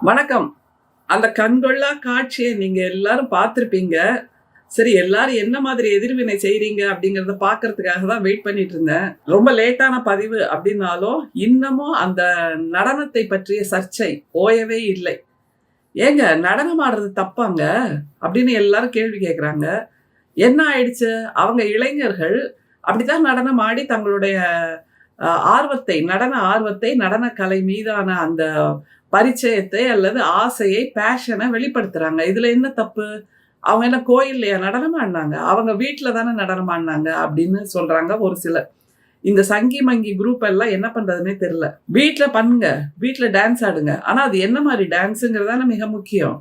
வணக்கம். அந்த கண்கொள்ளா காட்சியை நீங்க எல்லாரும் பார்த்திருப்பீங்க. சரி, எல்லாரும் என்ன மாதிரி எதிர்வினை செய்றீங்க அப்படிங்கிறத பார்க்கறதுக்காக தான் வெயிட் பண்ணிட்டு இருந்தேன். ரொம்ப லேட்டான பதிவு அப்படின்னாலும், இன்னமும் அந்த நடனத்தை பற்றிய சர்ச்சை ஓயவே இல்லை. ஏங்க நடனம் ஆடுறது தப்பாங்க? அப்படின்னு எல்லாரும் கேள்வி கேட்குறாங்க. என்ன ஆயிடுச்சு? அவங்க இளைஞர்கள் அப்படித்தான் நடனம் ஆடி தங்களுடைய ஆர்வத்தை, நடன ஆர்வத்தை, நடனக்கலை மீதான அந்த பரிச்சயத்தை அல்லது ஆசையை, பேஷனை வெளிப்படுத்துறாங்க. இதுல என்ன தப்பு? அவங்க என்ன கோயில்லையா நடனம் ஆடுனாங்க? அவங்க வீட்ல தானே நடனம் ஆடுனாங்க அப்படின்னு சொல்றாங்க ஒரு சிலர். இந்த சங்கி மங்கி குரூப் எல்லாம் என்ன பண்றதுன்னே தெரியல. வீட்ல பண்ணுங்க, வீட்ல டான்ஸ் ஆடுங்க. ஆனா அது என்ன மாதிரி டான்ஸுங்கிறதான மிக முக்கியம்.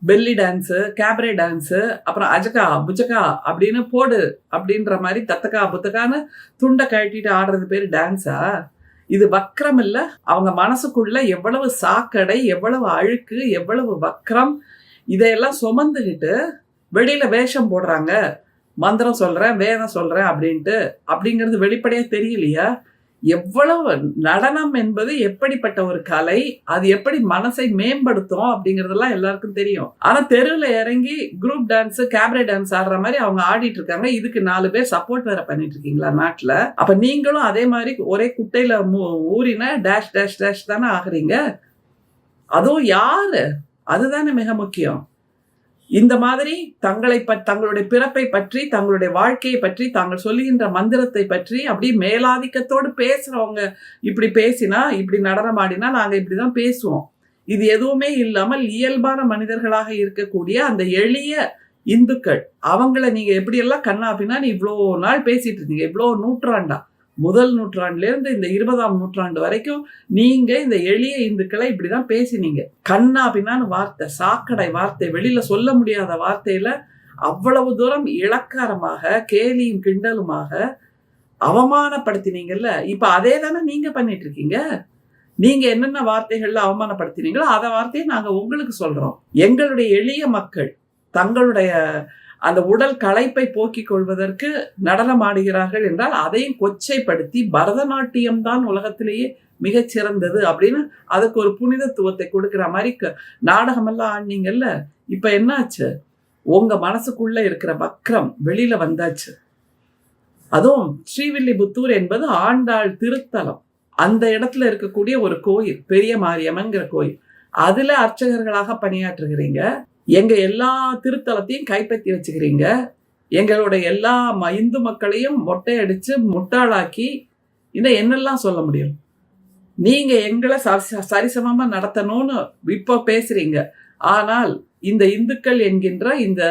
பெல்லி டான்ஸு, கேபரே டான்ஸு, அப்புறம் அஜகா புஜகா அப்படின்னு போடு அப்படின்ற மாதிரி தத்தக்கா புத்தக்கான்னு துண்டை கழட்டிட்டு ஆடுறது பேர் டான்ஸா? இது வக்ரம் இல்ல? அவங்க மனசுக்குள்ள எவ்வளவு சாக்கடை, எவ்வளவு அழுக்கு, எவ்வளவு வக்ரம், இதையெல்லாம் சுமந்துகிட்டு வெளியில வேஷம் போடுறாங்க. மந்திரம் சொல்றேன், வேதம் சொல்றேன் அப்படின்ட்டு. அப்படிங்கிறது வெளிப்படையா தெரியலையா? எவ்வளவு நடனம் என்பது எப்படிப்பட்ட ஒரு கலை, அது எப்படி மனசை மேம்படுத்தும் அப்படிங்கறதெல்லாம் எல்லாருக்கும் தெரியும். ஆனா தெருவில் இறங்கி குரூப் டான்ஸ், கேபரே டான்ஸ் ஆடுற மாதிரி அவங்க ஆடிட்டு இருக்காங்க. இதுக்கு 4 பேர் சப்போர்ட் வேற பண்ணிட்டு இருக்கீங்களா நாட்டுல? அப்ப நீங்களும் அதே மாதிரி ஒரே குட்டையில ஊறின டேஷ் டேஷ் டேஷ் தானே ஆகுறீங்க. அதுவும் யாரு? அதுதானே மிக முக்கியம். இந்த மாதிரி தங்களுடைய பிறப்பை பற்றி, தங்களுடைய வாழ்க்கையை பற்றி, தாங்கள் சொல்லுகின்ற மந்திரத்தை பற்றி அப்படி மேலாதிக்கத்தோடு பேசுறவங்க இப்படி பேசினா, இப்படி நடனம் ஆடினா நாங்க இப்படிதான் பேசுவோம். இது எதுவுமே இல்லாமல் இயல்பான மனிதர்களாக இருக்கக்கூடிய அந்த எளிய இந்துக்கள், அவங்கள நீங்க எப்படியெல்லாம் கண்ணாபின்னா இவ்வளோ நாள் பேசிட்டு இருந்தீங்க, இவ்வளோ நூற்றாண்டா, முதல் நூற்றாண்டுல இருந்து இந்த 20ஆம் நூற்றாண்டு வரைக்கும் நீங்க இந்த எளிய இந்துக்களை இப்படிதான் பேசினீங்க. கண்ணா பின்னான்னு வார்த்தை, சாக்கடை வார்த்தை, வெளியில சொல்ல முடியாத வார்த்தையில அவ்வளவு தூரம் இளக்காரமாக, கேலியும் கிண்டலுமாக அவமானப்படுத்தினீங்கல்ல. இப்ப அதே தானே நீங்க பண்ணிட்டு இருக்கீங்க. நீங்க என்னென்ன வார்த்தைகள்ல அவமானப்படுத்தினீங்களோ அத வார்த்தையை நாங்க உங்களுக்கு சொல்றோம். எங்களுடைய எளிய மக்கள் தங்களுடைய அந்த உடல் களைப்பை போக்கிக் கொள்வதற்கு நடனம் ஆடுகிறார்கள் என்றால் அதையும் கொச்சைப்படுத்தி பரதநாட்டியம் தான் உலகத்திலேயே மிகச்சிறந்தது அப்படின்னு அதுக்கு ஒரு புனிதத்துவத்தை கொடுக்கிற மாதிரி நாடகமெல்லாம் ஆடினீங்கல்ல. இப்ப என்னாச்சு? உங்க மனசுக்குள்ள இருக்கிற வக்ரம் வெளியில வந்தாச்சு. அதுவும் ஸ்ரீவில்லிபுத்தூர் என்பது ஆண்டாள் திருத்தலம். அந்த இடத்துல இருக்கக்கூடிய ஒரு கோயில், பெரிய மாரியம்மன்கிற கோயில். அதுல அர்ச்சகர்களாக பணியாற்றுகிறீங்க. எங்க எல்லா திருத்தலத்தையும் கைப்பற்றி வச்சுக்கிறீங்க. எங்களுடைய எல்லா இந்து மக்களையும் மொட்டை அடிச்சு முட்டாளாக்கி இன்னும் என்னெல்லாம் சொல்ல முடியும்? நீங்க எங்களை சரிசமமா நடத்தணும்னு இப்ப பேசுறீங்க. ஆனால் இந்த இந்துக்கள் என்கின்ற இந்த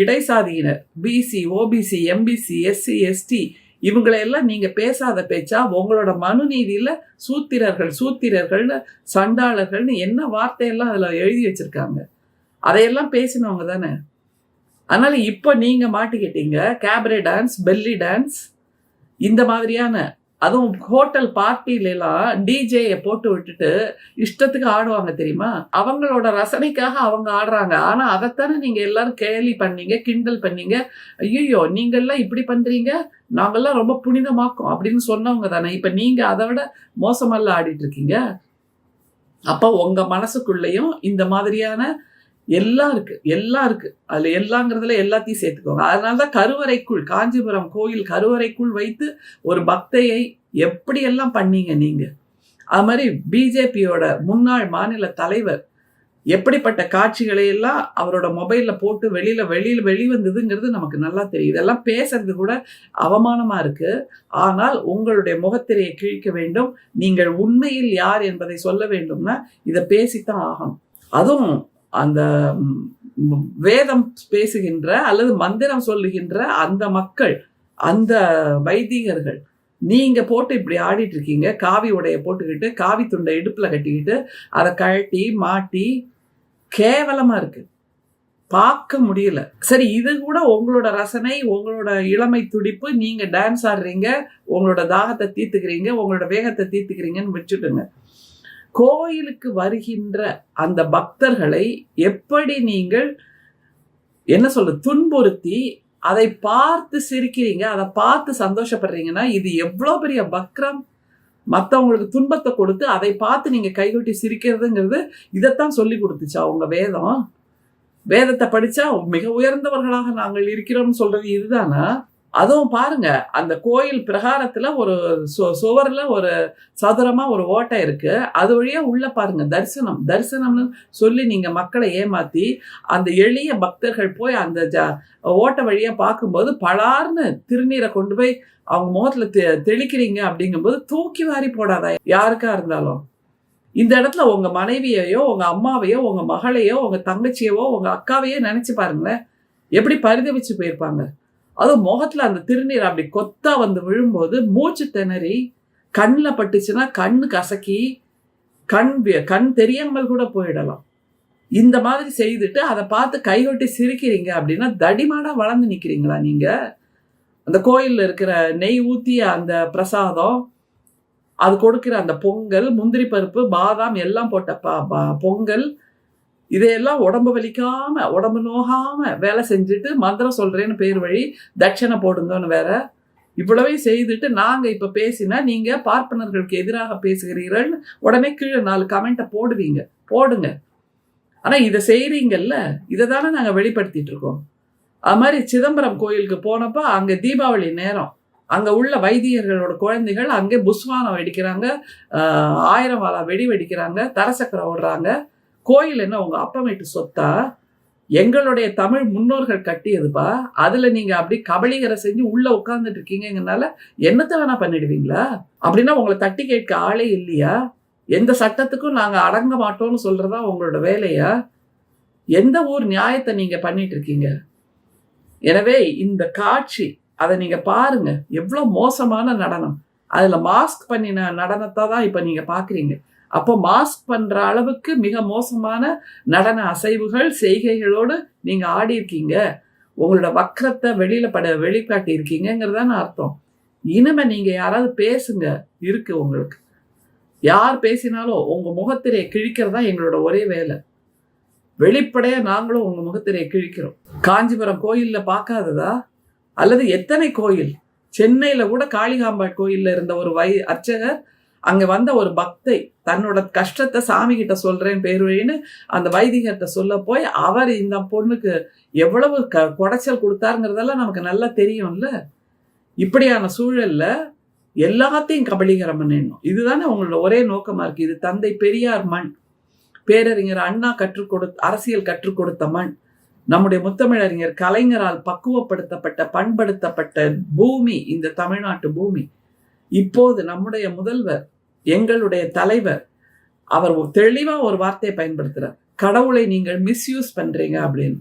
இடைசாதியினர், BC, OBC, MBC, SC, ST, இவங்களையெல்லாம் நீங்க பேசாத பேச்சா? உங்களோட மனு நீதியில சூத்திரர்கள்னு, சண்டாளர்கள்னு என்ன வார்த்தையெல்லாம் அதுல எழுதி வச்சிருக்காங்க. அதையெல்லாம் பேசினவங்க தானே. அதனால இப்ப நீங்க மாட்டிக்கிட்டீங்க. கேபரே டான்ஸ், பெல்லி டான்ஸ், இந்த மாதிரியான, அதுவும் ஹோட்டல் பார்ட்டில எல்லாம் டிஜேயை போட்டு விட்டுட்டு இஷ்டத்துக்கு ஆடுவாங்க தெரியுமா? அவங்களோட ரசனைக்காக அவங்க ஆடுறாங்க. ஆனா அதைத்தானே நீங்க எல்லாரும் கேலி பண்ணீங்க, கிண்டல் பண்ணீங்க. ஐயோ நீங்க எல்லாம் இப்படி பண்றீங்க, நாங்கெல்லாம் ரொம்ப புனிதமாக்கும் அப்படின்னு சொன்னவங்க தானே. இப்ப நீங்க அதை விட மோசமெல்லாம் ஆடிட்டு இருக்கீங்க. அப்ப உங்க மனசுக்குள்ளேயும் இந்த மாதிரியான எல்லாம் இருக்கு. அதுல எல்லாங்கிறதுல எல்லாத்தையும் சேர்த்துக்கோங்க. அதனாலதான் கருவறைக்குள், காஞ்சிபுரம் கோயில் கருவறைக்குள் வைத்து ஒரு பக்தையை எப்படி எல்லாம் பண்ணீங்க நீங்க. அது மாதிரி பிஜேபியோட முன்னாள் மாநில தலைவர் எப்படிப்பட்ட காட்சிகளை எல்லாம் அவரோட மொபைல்ல போட்டு வெளிவந்ததுங்கிறது நமக்கு நல்லா தெரியும். இதெல்லாம் பேசுறது கூட அவமானமா இருக்கு. ஆனால் உங்களுடைய முகத்திரையை கிழிக்க வேண்டும். நீங்கள் உண்மையில் யார் என்பதை சொல்ல வேண்டும்னா இதை பேசித்தான் ஆகணும். அதுவும் அந்த வேதம் பேசுகின்ற அல்லது மந்திரம் சொல்லுகின்ற அந்த மக்கள், அந்த வைதிகர்கள், நீங்க போட்டு இப்படி ஆடிட்டு இருக்கீங்க. காவி உடைய போட்டுக்கிட்டு, காவி துண்டை இடுப்புல கட்டிக்கிட்டு, அதை கழட்டி மாட்டி கேவலமா இருக்கு, பார்க்க முடியல. சரி, இது கூட உங்களோட ரசனை, உங்களோட இளமை துடிப்பு, நீங்க டான்ஸ் ஆடுறீங்க, உங்களோட தாகத்தை தீர்த்துக்கிறீங்க, உங்களோட வேகத்தை தீர்த்துக்கிறீங்கன்னு வச்சுட்டுங்க. கோயிலுக்கு வருகின்ற அந்த பக்தர்களை எப்படி நீங்கள் துன்புறுத்தி அதை பார்த்து சிரிக்கிறீங்க, அதை பார்த்து சந்தோஷப்படுறீங்கன்னா இது எவ்வளவு பெரிய வக்ரம். மற்றவங்களுக்கு துன்பத்தை கொடுத்து அதை பார்த்து நீங்க கைகொட்டி சிரிக்கிறதுங்கிறது இதைத்தான் சொல்லி கொடுத்துச்சா உங்க வேதம்? வேதத்தை படிச்சா மிக உயர்ந்தவர்களாக நாங்கள் இருக்கிறோம்னு சொல்றது இதுதானா? அதுவும் பாருங்க, அந்த கோயில் பிரகாரத்துல ஒரு சுவர்ல ஒரு சதுரமா ஒரு ஓட்டை இருக்கு. அது வழியா உள்ள பாருங்க தரிசனம்னு சொல்லி நீங்க மக்களை ஏமாத்தி அந்த எளிய பக்தர்கள் போய் அந்த ஓட்டை வழியா பார்க்கும்போது பலார்னு திருநீரை கொண்டு போய் அவங்க முகத்துல தெளிக்கிறீங்க. அப்படிங்கும்போது தூக்கி வாரி போடாதா யாருக்கா இருந்தாலும்? இந்த இடத்துல உங்க மனைவியையோ உங்க அம்மாவையோ உங்க மகளையோ உங்க தங்கச்சியவோ உங்க அக்காவையோ நினைச்சு பாருங்களேன், எப்படி பரிதவிச்சு போயிருப்பாங்க. அதுவும் முகத்துல அந்த திருநீர் அப்படி கொத்தா வந்து விழும்போது மூச்சு திணறி கண்ணில் பட்டுச்சுன்னா கண்ணு கசக்கி கண் தெரியாமல் கூட போயிடலாம். இந்த மாதிரி செய்துட்டு அதை பார்த்து கைகொட்டி சிரிக்கிறீங்க அப்படின்னா தடிமாடா வளர்ந்து நிக்கிறீங்களா நீங்க? அந்த கோயில்ல இருக்கிற நெய் ஊத்திய அந்த பிரசாதம், அது கொடுக்கிற அந்த பொங்கல், முந்திரி பருப்பு, பாதாம் எல்லாம் போட்ட பொங்கல், இதையெல்லாம் உடம்பு வலிக்காம உடம்பு நோகாம வேலை செஞ்சுட்டு மந்திரம் சொல்றேன்னு பேர் வழி தட்சணை போடுங்கன்னு வேற இவ்வளவையும் செய்துட்டு நாங்க இப்ப பேசினா நீங்க பார்ப்பனர்களுக்கு எதிராக பேசுகிறீர்கள் உடனே கீழே 4 கமெண்ட்டை போடுங்க. ஆனா இதை செய்றீங்கல்ல, இதை தானே நாங்க வெளிப்படுத்திட்டு இருக்கோம். அது மாதிரி சிதம்பரம் கோயிலுக்கு போனப்ப அங்க தீபாவளி நேரம் அங்க உள்ள வைத்தியர்களோட குழந்தைகள் அங்கே புஸ்வானம் வெடிக்கிறாங்க, 1000 வாழா வெடி வெடிக்கிறாங்க, தரசக்கரை ஓடுறாங்க. கோயில் என்ன உங்க அப்பா வீட்டு சொத்தா? எங்களுடைய தமிழ் முன்னோர்கள் கட்டியதுப்பா. அதுல நீங்க அப்படி கபலீகரை செஞ்சு உள்ள உட்கார்ந்துட்டு இருக்கீங்கனால என்னத்தை வேணா பண்ணிடுவீங்களா? அப்படின்னா உங்களை தட்டி கேட்க ஆளே இல்லையா? எந்த சட்டத்துக்கும் நாங்க அடங்க மாட்டோம்னு சொல்றதா உங்களோட வேலையா? எந்த ஊர் நியாயத்தை நீங்க பண்ணிட்டு இருக்கீங்க? எனவே இந்த காட்சி அதை நீங்க பாருங்க, எவ்வளவு மோசமான நடனம். அதுல மாஸ்க் பண்ணின நடனத்தை தான் இப்ப நீங்க பாக்குறீங்க. அப்போ மாஸ்க் பண்ற அளவுக்கு மிக மோசமான நடன அசைவுகள் செய்கைகளோடு நீங்க ஆடி இருக்கீங்க. உங்களோட வக்கரத்தை வெளிக்காட்டி இருக்கீங்கிறதான அர்த்தம். இனிமே நீங்க யாராவது பேசுங்க இருக்கு உங்களுக்கு. யார் பேசினாலும் உங்க முகத்திரையை கிழிக்கிறதா எங்களோட ஒரே வேலை. வெளிப்படையா நாங்களும் உங்க முகத்திரையை கிழிக்கிறோம். காஞ்சிபுரம் கோயில்ல பார்க்காததா? அல்லது எத்தனை கோயில், சென்னையில கூட காளிகாம்பாள் கோயில்ல இருந்த ஒரு அர்ச்சகர் அங்க வந்த ஒரு பக்தை தன்னோட கஷ்டத்தை சாமி கிட்ட சொல்றேன் பேர் வழின்னு அந்த வைதிகர்கிட்ட சொல்ல போய் அவர் இந்த பொண்ணுக்கு எவ்வளவு குடைச்சல் கொடுத்தாருங்கிறதெல்லாம் நமக்கு நல்லா தெரியும்ல. இப்படியான சூழல்ல எல்லாத்தையும் கபலீகரம் பண்ணிடணும். இதுதானே உங்களோட ஒரே நோக்கமா இருக்கு. இது தந்தை பெரியார் மண், பேரறிஞர் அண்ணா அரசியல் கற்றுக் கொடுத்த மண், நம்முடைய முத்தமிழறிஞர் கலைஞரால் பக்குவப்படுத்தப்பட்ட பண்படுத்தப்பட்ட பூமி இந்த தமிழ்நாட்டு பூமி. இப்போது நம்முடைய முதல்வர், எங்களுடைய தலைவர், அவர் தெளிவா ஒரு வார்த்தையை பயன்படுத்துறார், கடவுளை நீங்கள் மிஸ்யூஸ் பண்றீங்க அப்படின்னு.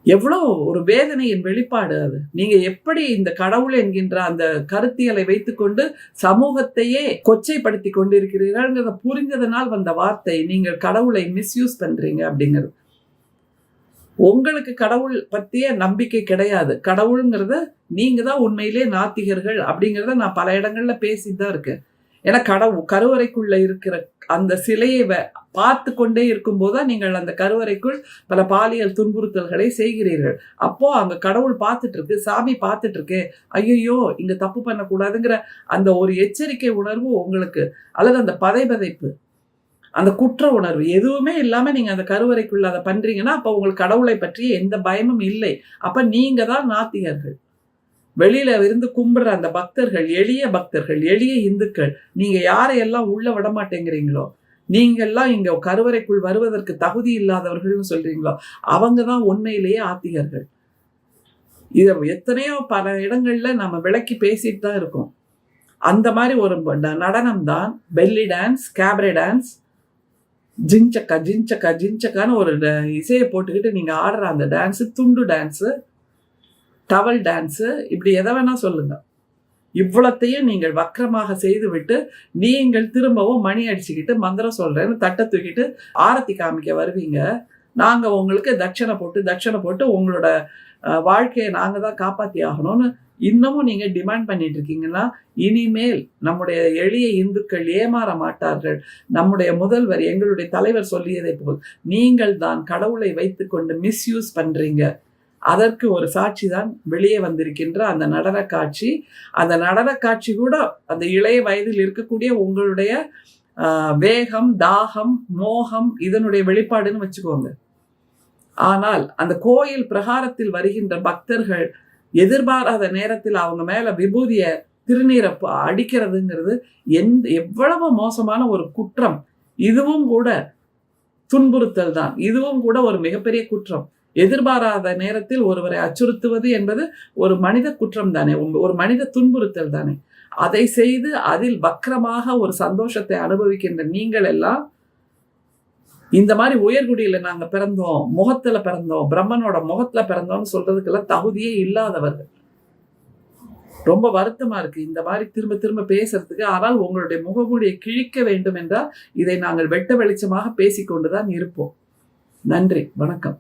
எவ்வளவு ஒரு வேதனையின் வெளிப்பாடு அது. நீங்க எப்படி இந்த கடவுள் என்கின்ற அந்த கருத்தியலை வைத்துக்கொண்டு சமூகத்தையே கொச்சைப்படுத்தி கொண்டிருக்கிறீர்கள் புரிஞ்சதனால் வந்த வார்த்தை, நீங்கள் கடவுளை மிஸ்யூஸ் பண்றீங்க அப்படிங்கிறது. உங்களுக்கு கடவுள் பத்திய நம்பிக்கை கிடையாது. கடவுளுங்கிறத நீங்க தான் உண்மையிலே நாத்திகர்கள் அப்படிங்கிறத நான் பல இடங்கள்ல பேசிட்டு தான் இருக்கேன். ஏன்னா கருவறைக்குள்ள இருக்கிற அந்த சிலையை பார்த்து கொண்டே இருக்கும் போதுதான் நீங்கள் அந்த கருவறைக்குள் பல பாலியல் துன்புறுத்தல்களை செய்கிறீர்கள். அப்போ அங்க கடவுள் பார்த்துட்டு இருக்கு, சாமி பார்த்துட்டு இருக்கு, ஐயோ இங்க தப்பு பண்ணக்கூடாதுங்கிற அந்த ஒரு எச்சரிக்கை உணர்வு உங்களுக்கு, அல்லது அந்த பதைபதைப்பு, அந்த குற்ற உணர்வு எதுவுமே இல்லாம நீங்க அந்த கருவறைக்குள்ள அதை பண்றீங்கன்னா அப்ப உங்களுக்கு கடவுளை பற்றிய எந்த பயமும் இல்லை. அப்ப நீங்க தான் நாத்திகர்கள். வெளியில இருந்து கும்பிடுற அந்த பக்தர்கள், எளிய இந்துக்கள், நீங்க யாரையெல்லாம் உள்ள விட மாட்டேங்கிறீங்களோ, நீங்க எல்லாம் இங்க கருவறைக்குள் வருவதற்கு தகுதி இல்லாதவர்கள்னு சொல்றீங்களோ, அவங்கதான் உண்மையிலேயே ஆத்திகர்கள். இத எத்தனையோ பல இடங்கள்ல நம்ம விளக்கி பேசிட்டு தான் இருக்கோம். அந்த மாதிரி ஒரு நடனம் தான் பெல்லி டான்ஸ், கேபரே டான்ஸ், ஜிஞ்சக்கான்னு ஒரு இசையை போட்டுக்கிட்டு நீங்க ஆடுற அந்த டான்ஸ், துண்டு டான்ஸு, டவல் டான்ஸு, இப்படி எதை வேணா சொல்லுங்க. இவ்வளத்தையும் நீங்கள் வக்கரமாக செய்துவிட்டு நீங்கள் திரும்பவும் மணி அடிச்சுக்கிட்டு மந்திரம் சொல்றேன்னு தட்டை தூக்கிட்டு ஆரத்தி காமிக்க வருவீங்க. நாங்க உங்களுக்கு தட்சணை போட்டு உங்களோட வாழ்க்கையை நாங்க தான் காப்பாத்தி ஆகணும்னு இன்னமும் நீங்க டிமாண்ட் பண்ணிட்டு இருக்கீங்கன்னா, இனிமேல் நம்முடைய எளிய இந்துக்கள் ஏமாற மாட்டார்கள். நம்முடைய முதல்வர், எங்களுடைய தலைவர் சொல்லியதை போல் நீங்கள் தான் கடவுளை வைத்துக்கொண்டு மிஸ்யூஸ் பண்றீங்க. அதற்கு ஒரு சாட்சி தான் வெளியே வந்திருக்கின்ற அந்த நடன காட்சி. அந்த நடன காட்சி கூட அந்த இளைய வயதில் இருக்கக்கூடிய உங்களுடைய வேகம், தாகம், மோகம் இதனுடைய வெளிப்பாடுன்னு வச்சுக்கோங்க. ஆனால் அந்த கோயில் பிரகாரத்தில் வருகின்ற பக்தர்கள் எதிர்பாராத நேரத்தில் அவங்க மேல விபூதிய திருநீரை அடிக்கிறதுங்கிறது எவ்வளவு மோசமான ஒரு குற்றம். இதுவும் கூட துன்புறுத்தல் தான். இதுவும் கூட ஒரு மிகப்பெரிய குற்றம். எதிர்பாராத நேரத்தில் ஒருவரை அச்சுறுத்துவது என்பது ஒரு மனித குற்றம் தானே, ஒரு மனித துன்புறுத்தல் தானே. அதை செய்து அதில் வக்கரமாக ஒரு சந்தோஷத்தை அனுபவிக்கின்ற நீங்கள் எல்லாம் இந்த மாதிரி உயர்குடியில நாங்க பிறந்தோம், முகத்துல பிறந்தோம், பிரம்மனோட முகத்துல பிறந்தோம்னு சொல்றதுக்கெல்லாம் தகுதியே இல்லாதவர்கள். ரொம்ப வருத்தமா இருக்கு இந்த மாதிரி திரும்ப திரும்ப பேசுறதுக்கு. ஆனால் உங்களுடைய முகமூடியை கிழிக்க வேண்டும் என்றால் இதை நாங்கள் வெட்ட வெளிச்சமாக பேசிக்கொண்டுதான் இருப்போம். நன்றி, வணக்கம்.